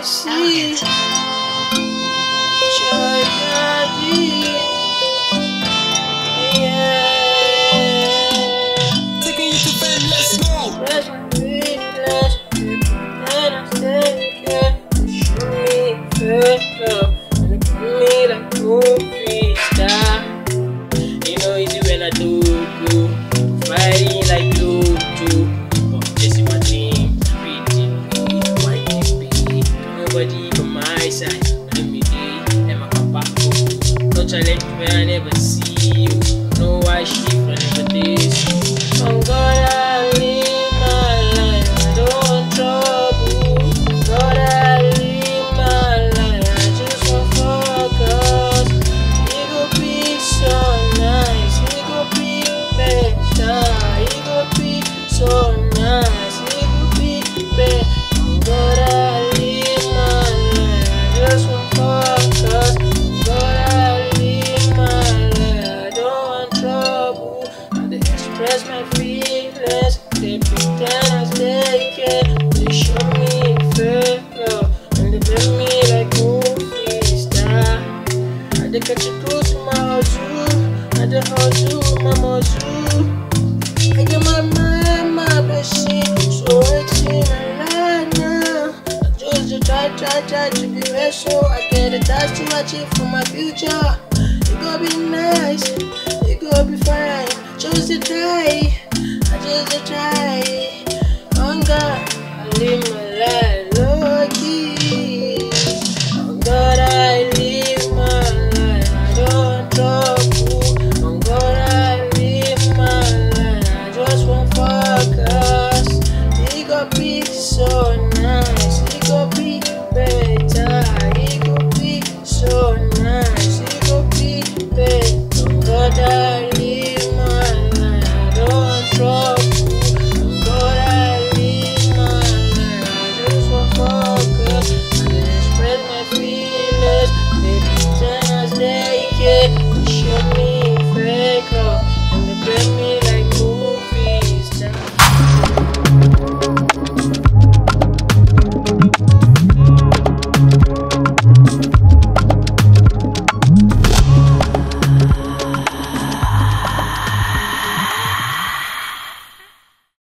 see. Taking you to bed, let's go. Let's be, let's be, let us take it. Show me first love, and put me like movie star. You know easy when I do go, fighting like Ludo. Chasing my team, reading me, white be. Nobody on my side, let me be, and my papa go. No challenge where I never see you, no why she never this. Oh God, I live my life, I don't want trouble. God, I live my life, I just want focus. It go be so nice, it go be better. It go be so nice, it go be better. Oh God, I live my life, I just want focus. God, I live my life, I don't want trouble. I dey express my feelings, they pretend I take it. They show me fake love, and they make me like movie star. I dey catch it close to my hustle, I dey hustle my muscle. I get my mind, my blessing, so it's in my life now. I just dey try to be real, so I get a task to achieve for my future. It go be nice, it go be fine. Just to try, I just to try. On God, I live my life low key. On God, I live my life, I don't trouble. On God, I live my life, I just want focus. It go be so nice.